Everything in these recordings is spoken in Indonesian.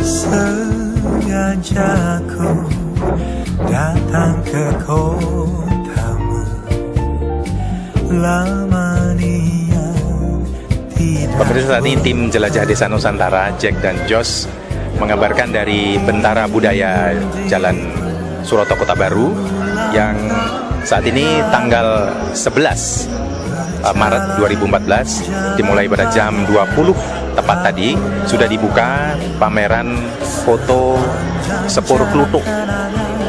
sengaja ku datang ke kotamu. Lama niat tidak. Pemirsa, saat ini tim Jelajah Desa Nusantara Jack dan Jos mengabarkan dari Bentara Budaya Jalan Suroto Kota Baru yang saat ini tanggal 11 Maret 2014 dimulai pada jam 20 tepat tadi sudah dibuka pameran foto Sepur Kluthuk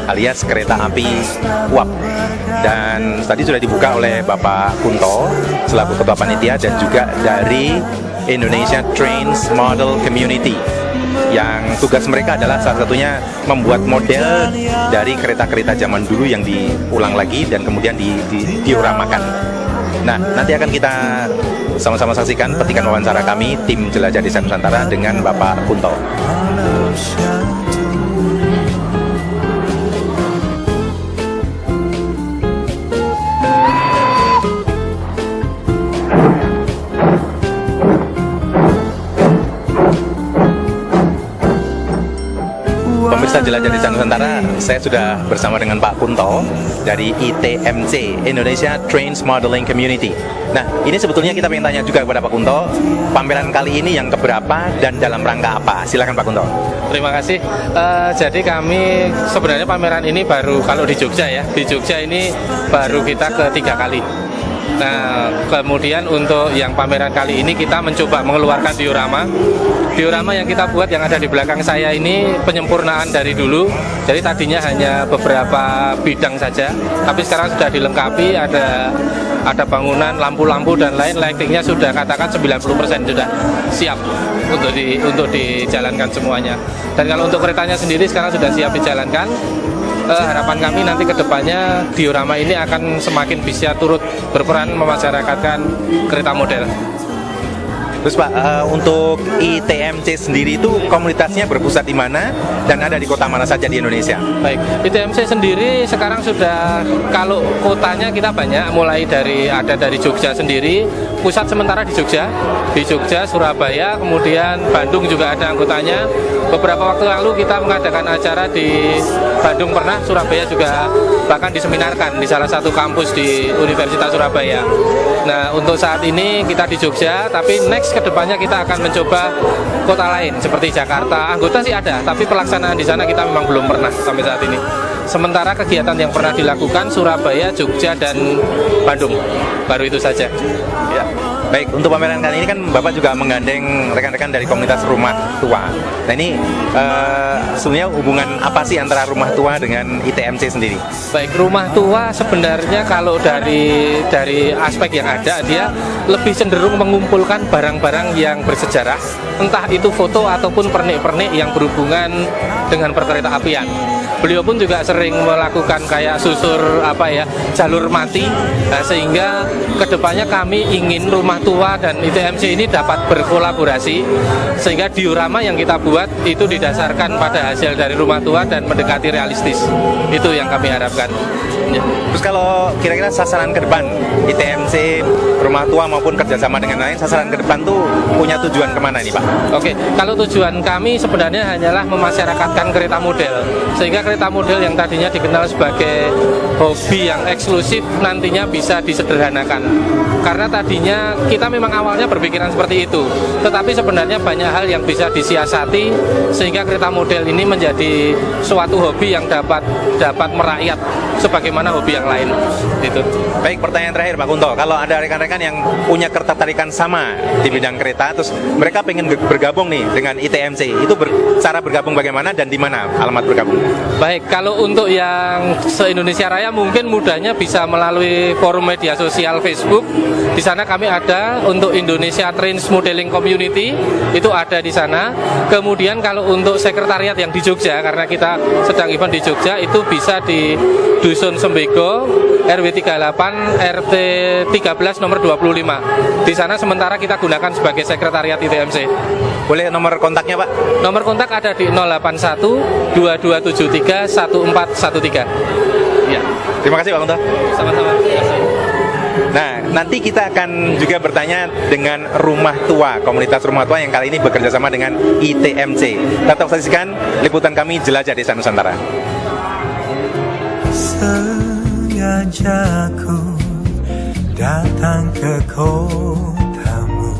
alias kereta api uap, dan tadi sudah dibuka oleh Bapak Kunto selaku Ketua Panitia dan juga dari Indonesia Trains Model Community yang tugas mereka adalah salah satunya membuat model dari kereta-kereta zaman dulu yang diulang lagi dan kemudian dioramakan. Nah, nanti akan kita sama-sama saksikan petikan wawancara kami tim Jelajah Desa Nusantara dengan Bapak Kunto. Pemirsa Jelajah Desa Nusantara, saya sudah bersama dengan Pak Kunto dari ITMC, Indonesia Trains Modeling Community. Nah, ini sebetulnya kita ingin tanya juga kepada Pak Kunto, pameran kali ini yang keberapa dan dalam rangka apa? Silakan Pak Kunto. Terima kasih. Jadi kami sebenarnya pameran ini baru, kalau di Jogja ya, di Jogja ini baru kita ketiga kali. Nah, kemudian untuk yang pameran kali ini kita mencoba mengeluarkan diorama. Diorama yang kita buat yang ada di belakang saya ini penyempurnaan dari dulu. Jadi tadinya hanya beberapa bidang saja, tapi sekarang sudah dilengkapi, ada bangunan, lampu-lampu dan lain, lightingnya sudah katakan 90% sudah siap untuk dijalankan semuanya. Dan kalau untuk keretanya sendiri sekarang sudah siap dijalankan. Harapan kami nanti ke depannya diorama ini akan semakin bisa turut berperan memasyarakatkan kereta model. Terus Pak, untuk ITMC sendiri itu komunitasnya berpusat di mana dan ada di kota mana saja di Indonesia? Baik, ITMC sendiri sekarang sudah, kalau kotanya kita banyak, mulai dari Jogja sendiri, pusat sementara di Jogja, Surabaya, kemudian Bandung juga ada anggotanya. Beberapa waktu lalu kita mengadakan acara di Bandung pernah, Surabaya juga bahkan diseminarkan di salah satu kampus di Universitas Surabaya. Nah, untuk saat ini kita di Jogja, tapi next kedepannya kita akan mencoba kota lain seperti Jakarta. Anggota sih ada, tapi pelaksanaan di sana kita memang belum pernah sampai saat ini. Sementara kegiatan yang pernah dilakukan Surabaya, Jogja, dan Bandung, baru itu saja. Ya. Baik, untuk pameran kali ini kan Bapak juga menggandeng rekan-rekan dari komunitas rumah tua. Nah ini sebenarnya hubungan apa sih antara rumah tua dengan ITMC sendiri? Baik, rumah tua sebenarnya kalau dari aspek yang ada, dia lebih cenderung mengumpulkan barang-barang yang bersejarah, entah itu foto ataupun pernik-pernik yang berhubungan dengan perkereta apian. Beliau pun juga sering melakukan kayak susur jalur mati, sehingga kedepannya kami ingin rumah tua dan ITMC ini dapat berkolaborasi, sehingga diorama yang kita buat itu didasarkan pada hasil dari rumah tua dan mendekati realistis. Itu yang kami harapkan. Ya. Terus kalau kira-kira sasaran ke depan ITMC, rumah tua maupun kerjasama dengan lain, sasaran ke depan tuh punya tujuan kemana nih Pak? Oke, kalau tujuan kami sebenarnya hanyalah memasyarakatkan kereta model, sehingga kereta model yang tadinya dikenal sebagai hobi yang eksklusif nantinya bisa disederhanakan. Karena tadinya kita memang awalnya berpikiran seperti itu, tetapi sebenarnya banyak hal yang bisa disiasati sehingga kereta model ini menjadi suatu hobi yang dapat merakyat sebagaimana hobi yang lain. Gitu. Baik, pertanyaan terakhir Pak Kunto, kalau ada rekan-rekan yang punya ketertarikan sama di bidang kereta, terus mereka pengen bergabung nih dengan ITMC, itu cara bergabung bagaimana dan di mana alamat bergabung? Baik, kalau untuk yang se-Indonesia Raya mungkin mudahnya bisa melalui forum media sosial Facebook. Di sana kami ada untuk Indonesia Trains Modeling Community, itu ada di sana. Kemudian kalau untuk sekretariat yang di Jogja, karena kita sedang event di Jogja, itu bisa di Dusun Sembego, RW 38, RT 13 nomor 25. Di sana sementara kita gunakan sebagai sekretariat ITMC. Boleh nomor kontaknya Pak? Nomor kontak ada di 081 2273 1413. Ya. Terima kasih Pak Kunto. Sama-sama. Terima kasih. Nah, nanti kita akan juga bertanya dengan rumah tua, komunitas rumah tua yang kali ini bekerja sama dengan ITMC. Tetap saksikan liputan kami Jelajah Desa Nusantara. Sengaja ku datang ke kotamu,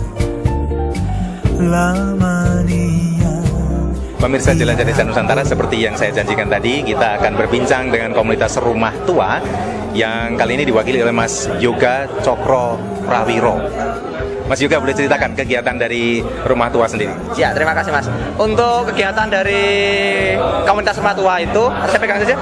lama niat. Pemirsa Jelajah Desa Nusantara, seperti yang saya janjikan tadi, kita akan berbincang dengan komunitas rumah tua yang kali ini diwakili oleh Mas Yoga Cokro Prawiro. Mas Yoga, boleh ceritakan kegiatan dari rumah tua sendiri? Ya, terima kasih Mas. Untuk kegiatan dari komunitas rumah tua itu, saya pegang saja.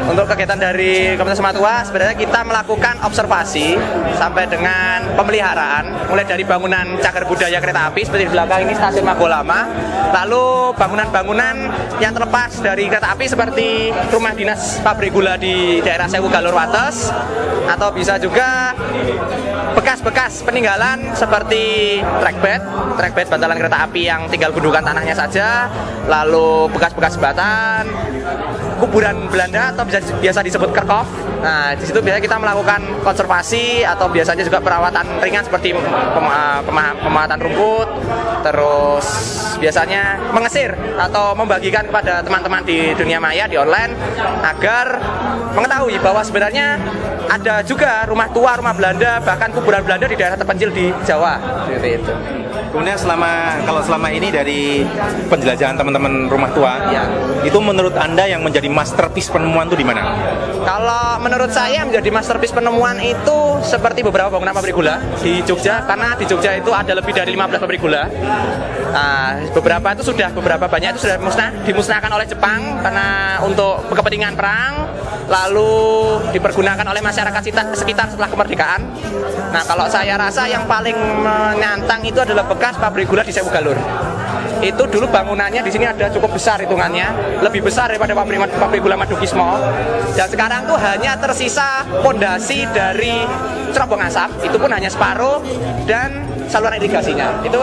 Untuk kegiatan dari komunitas rumah tua, sebenarnya kita melakukan observasi sampai dengan pemeliharaan, mulai dari bangunan cagar budaya kereta api seperti di belakang ini stasiun Mago Lama, lalu bangunan-bangunan yang terlepas dari kereta api seperti rumah dinas pabrik gula di daerah Sewu Galur Wates, atau bisa juga bekas-bekas peninggalan seperti trackbed bantalan kereta api yang tinggal gundukan tanahnya saja, lalu bekas-bekas jembatan, kuburan Belanda atau biasa disebut kerkhof. Nah, di situ biasanya kita melakukan konservasi atau biasanya juga perawatan ringan seperti pemotongan rumput, terus biasanya mengesir atau membagikan kepada teman-teman di dunia maya, di online, agar mengetahui bahwa sebenarnya ada juga rumah tua, rumah Belanda, bahkan kuburan Belanda di daerah terpencil di Jawa. Seperti itu. Kemudian kalau selama ini dari penjelajahan teman-teman rumah tua, Ya. itu menurut Anda yang menjadi masterpiece penemuan itu di mana? Kalau menurut saya menjadi masterpiece penemuan itu seperti beberapa bangunan pabrik gula di Jogja, karena di Jogja itu ada lebih dari 15 pabrik gula. Beberapa banyak itu sudah dimusnahkan oleh Jepang karena untuk kepentingan perang, lalu dipergunakan oleh masyarakat sekitar setelah kemerdekaan. Nah, kalau saya rasa yang paling menantang itu adalah bekas pabrik gula di Sewu Galur. Itu dulu bangunannya di sini ada cukup besar hitungannya, lebih besar daripada pabrik gula Madukismo. Dan sekarang tuh hanya tersisa pondasi dari cerobong asap, itu pun hanya separuh, dan saluran irigasinya. Itu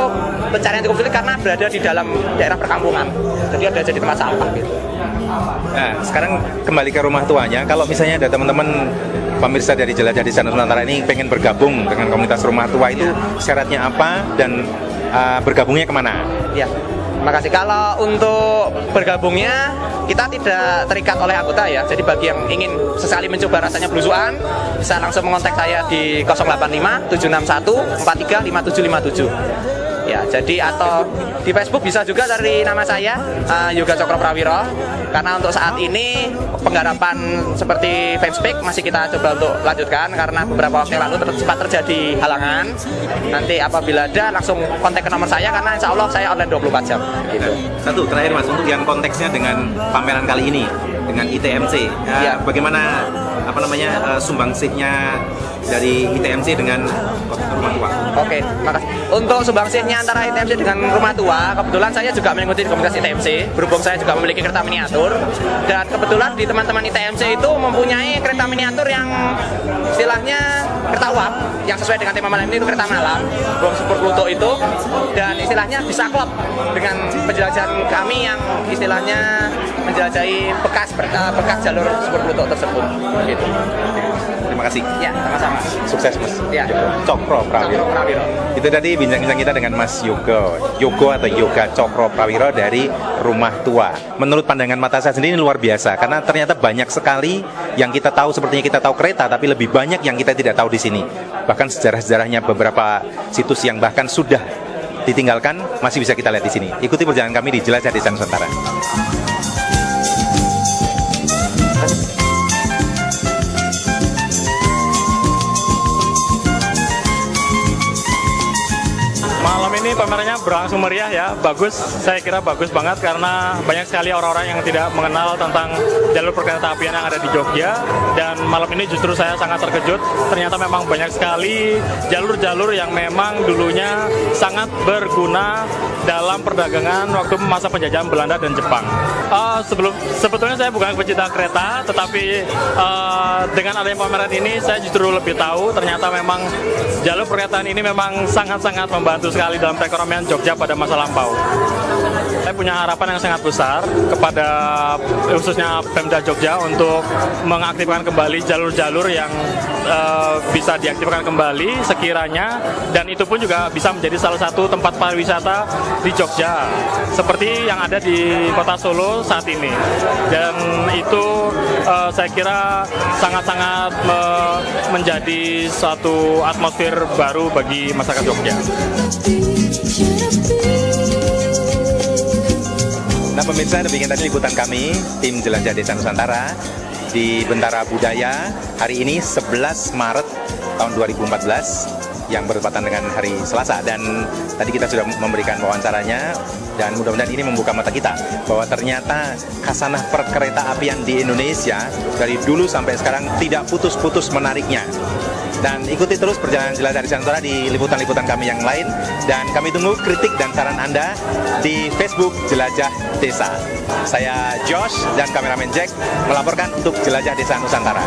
pencarian cukup sulit karena berada di dalam daerah perkampungan. Jadi ada jadi tempat sampah gitu. Nah, sekarang kembali ke rumah tuanya. Kalau misalnya ada teman-teman pemirsa dari Jelajah Desa Nusantara ini pengen bergabung dengan komunitas rumah tua, itu syaratnya apa dan bergabungnya kemana? Ya, makasih. Kalau untuk bergabungnya kita tidak terikat oleh anggota ya. Jadi bagi yang ingin sesekali mencoba rasanya belusuan, bisa langsung mengontak saya di 085 761 43 5757. Ya, jadi atau di Facebook bisa juga dari nama saya Yoga Cokro Prawiro. Karena untuk saat ini penggarapan seperti fanspage masih kita coba untuk lanjutkan karena beberapa waktu yang lalu sempat terjadi halangan. Nanti apabila ada langsung kontak ke nomor saya karena insya Allah saya online 24 jam gitu. Satu terakhir Mas, untuk yang konteksnya dengan pameran kali ini dengan ITMC, Ya. bagaimana sumbangsihnya dari ITMC dengan rumah tua? Oke, makasih. Untuk sumbangsihnya antara ITMC dengan rumah tua, kebetulan saya juga mengikuti komunitas ITMC, berhubung saya juga memiliki kereta miniatur, dan kebetulan di teman-teman ITMC itu mempunyai kereta miniatur yang istilahnya kereta uap, yang sesuai dengan tema malam ini itu kereta malam, Bom Super Pluto itu, dan istilahnya bisa klop dengan penjelajahan kami yang istilahnya menjelajahi bekas jalur Super Pluto tersebut. Gitu. Terima kasih. Ya, sama-sama. Sukses Mas. Ya. Cokro Prawiro. Itu tadi bincang-bincang kita dengan Mas Yoga Cokro Prawiro dari rumah tua. Menurut pandangan mata saya sendiri ini luar biasa karena ternyata banyak sekali yang kita tahu, sepertinya kita tahu kereta, tapi lebih banyak yang kita tidak tahu di sini. Bahkan sejarah-sejarahnya beberapa situs yang bahkan sudah ditinggalkan masih bisa kita lihat di sini. Ikuti perjalanan kami di Jelajah Desa Nusantara. Malam ini pamerannya berlangsung meriah ya, bagus. Saya kira bagus banget karena banyak sekali orang-orang yang tidak mengenal tentang jalur perkereta apian yang ada di Jogja. Dan malam ini justru saya sangat terkejut, ternyata memang banyak sekali jalur-jalur yang memang dulunya sangat berguna dalam perdagangan waktu masa penjajahan Belanda dan Jepang. Sebetulnya saya bukan pecinta kereta, tetapi dengan adanya pameran ini saya justru lebih tahu ternyata memang jalur perkeretaan ini memang sangat-sangat membantu sekali dalam perekonomian Jogja pada masa lampau. Saya punya harapan yang sangat besar kepada khususnya Pemda Jogja untuk mengaktifkan kembali jalur-jalur yang bisa diaktifkan kembali sekiranya, dan itu pun juga bisa menjadi salah satu tempat pariwisata di Jogja seperti yang ada di Kota Solo saat ini. Dan itu saya kira sangat-sangat menjadi suatu atmosfer baru bagi masyarakat Jogja. Nah pemirsa, demikian tadi liputan kami, tim Jelajah Desa Nusantara di Bentara Budaya hari ini 11 Maret tahun 2014 yang bertepatan dengan hari Selasa. Dan tadi kita sudah memberikan wawancaranya, dan mudah-mudahan ini membuka mata kita bahwa ternyata khasanah perkereta apian di Indonesia dari dulu sampai sekarang tidak putus-putus menariknya. Dan ikuti terus perjalanan Jelajah Desa Nusantara di liputan-liputan kami yang lain, dan kami tunggu kritik dan saran Anda di Facebook Jelajah Desa. Saya Josh dan kameramen Jack melaporkan untuk Jelajah Desa Nusantara.